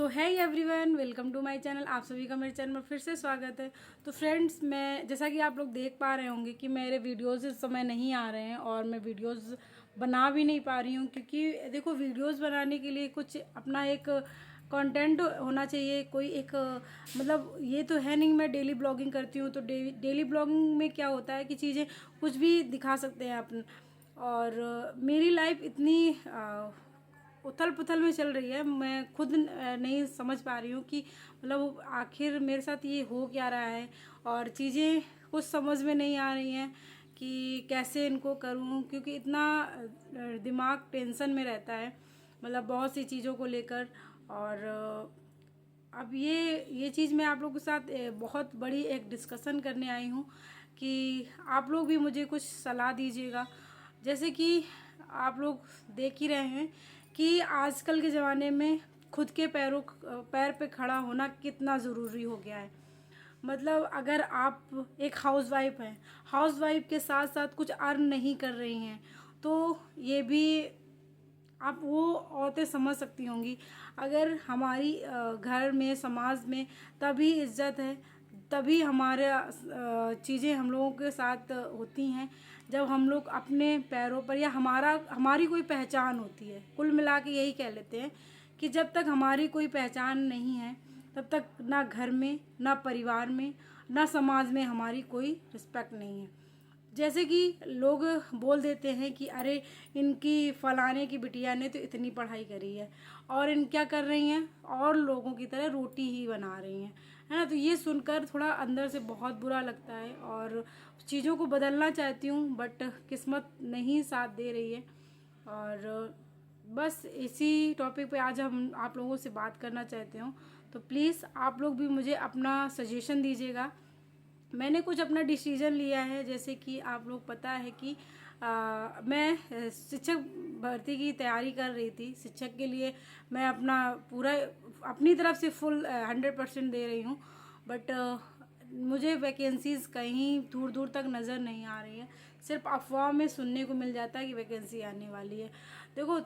So hi everyone, welcome to my channel. आप सभी का मेरे चैनल में फिर से स्वागत है। तो फ्रेंड्स, मैं जैसा कि आप लोग देख पा रहे होंगे कि मेरे वीडियोस इस समय नहीं आ रहे हैं और मैं वीडियोस बना भी नहीं पा रही हूँ, क्योंकि देखो वीडियोस बनाने के लिए कुछ अपना एक कंटेंट होना चाहिए। कोई एक मतलब ये तो है नहीं मैं डेली ब्लॉगिंग करती हूँ, तो डेली ब्लॉगिंग में क्या होता है कि चीज़ें कुछ भी दिखा सकते हैं अपन। और मेरी लाइफ इतनी उथल पुथल में चल रही है, मैं खुद नहीं समझ पा रही हूँ कि मतलब आखिर मेरे साथ ये हो क्या रहा है। और चीज़ें कुछ समझ में नहीं आ रही हैं कि कैसे इनको करूँ, क्योंकि इतना दिमाग टेंशन में रहता है, मतलब बहुत सी चीज़ों को लेकर। और अब ये चीज़ मैं आप लोगों के साथ बहुत बड़ी एक डिस्कशन करने आई हूँ कि आप लोग भी मुझे कुछ सलाह दीजिएगा। जैसे कि आप लोग देख ही रहे हैं कि आजकल के ज़माने में खुद के पैर पे खड़ा होना कितना ज़रूरी हो गया है। मतलब अगर आप एक हाउसवाइफ हैं, हाउसवाइफ के साथ साथ कुछ अर्न नहीं कर रही हैं, तो ये भी आप वो औरतें समझ सकती होंगी। अगर हमारी घर में समाज में तभी इज्जत है, तभी हमारे चीज़ें हम लोगों के साथ होती हैं जब हम लोग अपने पैरों पर या हमारी कोई पहचान होती है। कुल मिला के यही कह लेते हैं कि जब तक हमारी कोई पहचान नहीं है तब तक ना घर में, ना परिवार में, ना समाज में हमारी कोई रिस्पेक्ट नहीं है। जैसे कि लोग बोल देते हैं कि अरे इनकी फलाने की बिटिया ने तो इतनी पढ़ाई करी है और इन क्या कर रही हैं, और लोगों की तरह रोटी ही बना रही हैं, है ना। तो ये सुनकर थोड़ा अंदर से बहुत बुरा लगता है और चीज़ों को बदलना चाहती हूँ, बट किस्मत नहीं साथ दे रही है। और बस इसी टॉपिक पे आज हम आप लोगों से बात करना चाहते हूँ। तो प्लीज़ आप लोग भी मुझे अपना सजेशन दीजिएगा। मैंने कुछ अपना डिसीजन लिया है, जैसे कि आप लोग पता है कि मैं शिक्षक भर्ती की तैयारी कर रही थी। शिक्षक के लिए मैं अपना पूरा अपनी तरफ से फुल 100% दे रही हूँ, बट मुझे वैकेंसीज़ कहीं दूर दूर तक नज़र नहीं आ रही है। सिर्फ अफवाह में सुनने को मिल जाता है कि वैकेंसी आने वाली है। देखो,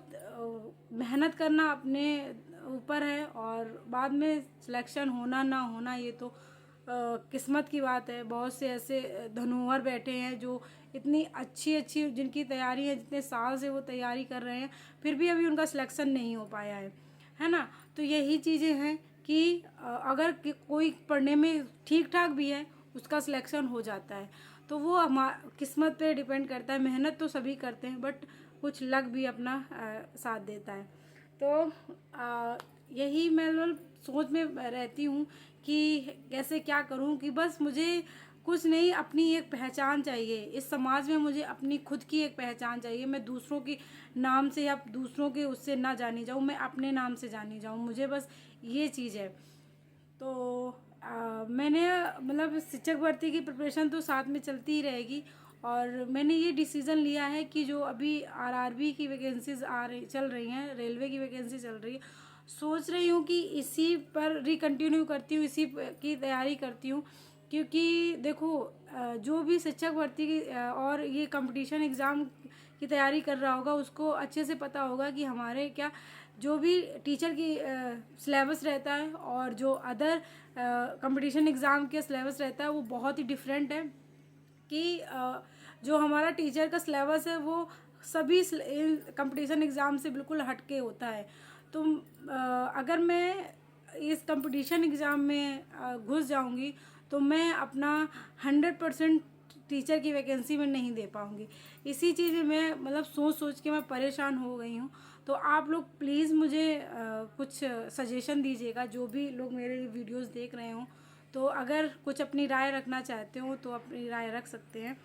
मेहनत करना अपने ऊपर है और बाद में सिलेक्शन होना ना होना ये तो किस्मत की बात है। बहुत से ऐसे धनुवर बैठे हैं जो इतनी अच्छी अच्छी जिनकी तैयारी है, जितने साल से वो तैयारी कर रहे हैं, फिर भी अभी उनका सिलेक्शन नहीं हो पाया है ना। तो यही चीज़ें हैं कि अगर कोई पढ़ने में ठीक ठाक भी है, उसका सिलेक्शन हो जाता है, तो वो किस्मत पे डिपेंड करता है। मेहनत तो सभी करते हैं, बट कुछ लक भी अपना साथ देता है। तो यही मैं मतलब सोच में रहती हूँ कि कैसे क्या करूँ, कि बस मुझे कुछ नहीं, अपनी एक पहचान चाहिए इस समाज में। मुझे अपनी खुद की एक पहचान चाहिए। मैं दूसरों के नाम से या दूसरों के उससे ना जानी जाऊँ, मैं अपने नाम से जानी जाऊँ। मुझे बस ये चीज़ है। तो मैंने मतलब शिक्षक भर्ती की प्रिपरेशन तो साथ में चलती ही रहेगी। और मैंने ये डिसीज़न लिया है कि जो अभी आरआरबी की वैकेंसीज चल रही हैं, रेलवे की वैकेंसी चल रही है, सोच रही हूँ कि इसी पर रिकंटिन्यू करती हूँ, इसी की तैयारी करती हूँ। क्योंकि देखो, जो भी शिक्षक भर्ती की और ये कंपटीशन एग्ज़ाम की तैयारी कर रहा होगा, उसको अच्छे से पता होगा कि हमारे क्या जो भी टीचर की सिलेबस रहता है और जो अदर कंपटीशन एग्ज़ाम के सिलेबस रहता है वो बहुत ही डिफरेंट है। कि जो हमारा टीचर का सिलेबस है वो सभी कंपटीशन एग्ज़ाम से बिल्कुल हटके होता है। तो अगर मैं इस कंपटीशन एग्ज़ाम में घुस जाऊंगी तो मैं अपना 100% टीचर की वैकेंसी में नहीं दे पाऊंगी। इसी चीज़ में मैं मतलब सोच सोच के मैं परेशान हो गई हूँ। तो आप लोग प्लीज़ मुझे कुछ सजेशन दीजिएगा, जो भी लोग मेरे वीडियोस देख रहे हों। तो अगर कुछ अपनी राय रखना चाहते हो तो अपनी राय रख सकते हैं।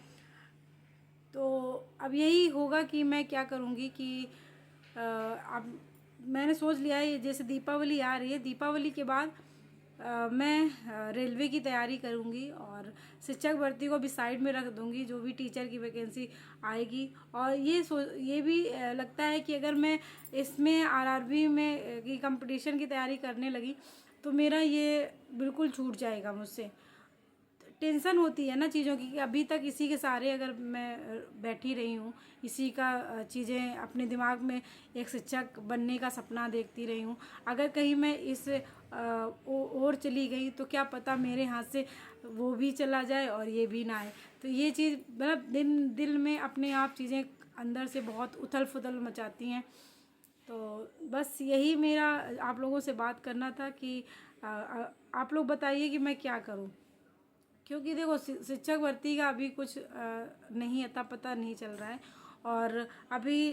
तो अब यही होगा कि मैं क्या करूँगी कि अब मैंने सोच लिया है, जैसे दीपावली आ रही है, दीपावली के बाद मैं रेलवे की तैयारी करूँगी और शिक्षक भर्ती को भी साइड में रख दूँगी, जो भी टीचर की वैकेंसी आएगी। और ये भी लगता है कि अगर मैं इसमें आरआरबी में की कंपटीशन की तैयारी करने लगी तो मेरा ये बिल्कुल छूट जाएगा मुझसे। टेंशन होती है ना चीज़ों की, कि अभी तक इसी के सहारे अगर मैं बैठी रही हूँ, इसी का चीज़ें अपने दिमाग में एक शिक्षक बनने का सपना देखती रही हूँ। अगर कहीं मैं इस और चली गई तो क्या पता मेरे हाथ से वो भी चला जाए और ये भी ना आए। तो ये चीज़ मतलब दिल में अपने आप चीज़ें अंदर से बहुत उथल पुथल मचाती हैं। तो बस यही मेरा आप लोगों से बात करना था कि आप लोग बताइए कि मैं क्या करूं, क्योंकि देखो शिक्षक भर्ती का अभी कुछ नहीं अता पता नहीं चल रहा है। और अभी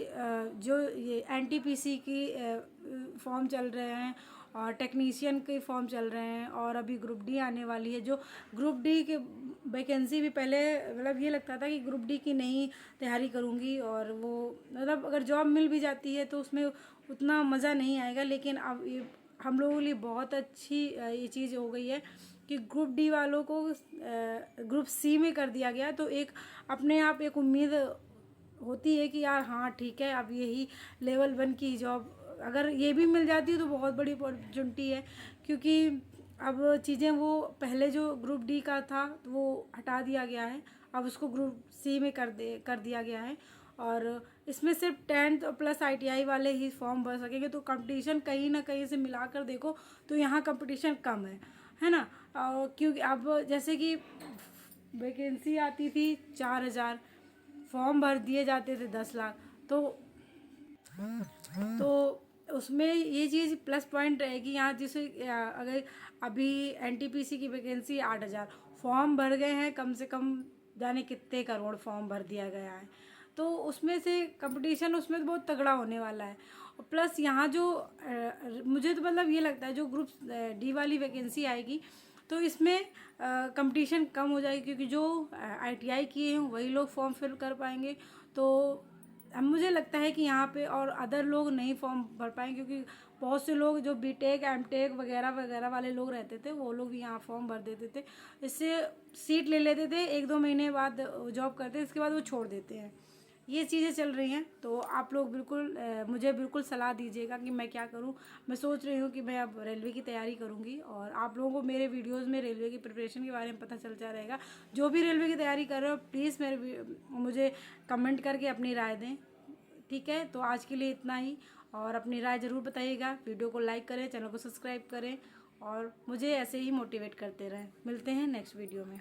जो ये एनटीपीसी की फॉर्म चल रहे हैं और टेक्नीशियन के फॉर्म चल रहे हैं, और अभी ग्रुप डी आने वाली है। जो ग्रुप डी के वैकेंसी भी पहले मतलब ये लगता था कि ग्रुप डी की नहीं तैयारी करूँगी, और वो मतलब अगर जॉब मिल भी जाती है तो उसमें उतना मज़ा नहीं आएगा। लेकिन अब ये हम लोगों के लिए बहुत अच्छी ये चीज़ हो गई है कि ग्रुप डी वालों को ग्रुप सी में कर दिया गया। तो एक अपने आप एक उम्मीद होती है कि यार हाँ ठीक है, अब यही लेवल 1 की जॉब अगर ये भी मिल जाती है तो बहुत बड़ी अपॉर्चुनिटी है। क्योंकि अब चीज़ें वो पहले जो ग्रुप डी का था वो हटा दिया गया है, अब उसको ग्रुप सी में कर दिया गया है। और इसमें सिर्फ 10th प्लस ITI वाले ही फॉर्म भर सकेंगे। तो कंपटीशन कहीं ना कहीं से मिलाकर देखो तो यहाँ कंपटीशन कम है ना। क्योंकि अब जैसे कि वैकेंसी आती थी 4000, फॉर्म भर दिए जाते थे 10 लाख। तो उसमें ये चीज़ प्लस पॉइंट रहेगी यहाँ, जिसे अगर अभी एनटीपीसी की वैकेंसी 8000, फॉर्म भर गए हैं कम से कम जाने कितने करोड़ फॉर्म भर दिया गया है। तो उसमें से कंपटीशन उसमें तो बहुत तगड़ा होने वाला है। और प्लस यहाँ जो मुझे तो मतलब ये लगता है जो ग्रुप डी वाली वैकेंसी आएगी तो इसमें कंपटीशन कम हो जाएगी, क्योंकि जो ITI किए हैं वही लोग फॉर्म फिल कर पाएंगे। तो अब मुझे लगता है कि यहाँ पे और अदर लोग नहीं फॉर्म भर पाएंगे, क्योंकि बहुत से लोग जो बीटेक एमटेक वगैरह वगैरह वाले लोग रहते थे वो लोग भी यहाँ फॉर्म भर देते थे। इससे सीट ले लेते थे, 1-2 महीने बाद जॉब करते, इसके बाद वो छोड़ देते हैं। ये चीज़ें चल रही हैं। तो आप लोग बिल्कुल मुझे बिल्कुल सलाह दीजिएगा कि मैं क्या करूं। मैं सोच रही हूं कि मैं अब रेलवे की तैयारी करूंगी, और आप लोगों को मेरे वीडियोस में रेलवे की प्रिपरेशन के बारे में पता चलता रहेगा। जो भी रेलवे की तैयारी कर रहे हो प्लीज़ मुझे कमेंट करके अपनी राय दें, ठीक है। तो आज के लिए इतना ही, और अपनी राय ज़रूर बताइएगा। वीडियो को लाइक करें, चैनल को सब्सक्राइब करें, और मुझे ऐसे ही मोटिवेट करते रहें। मिलते हैं नेक्स्ट वीडियो में।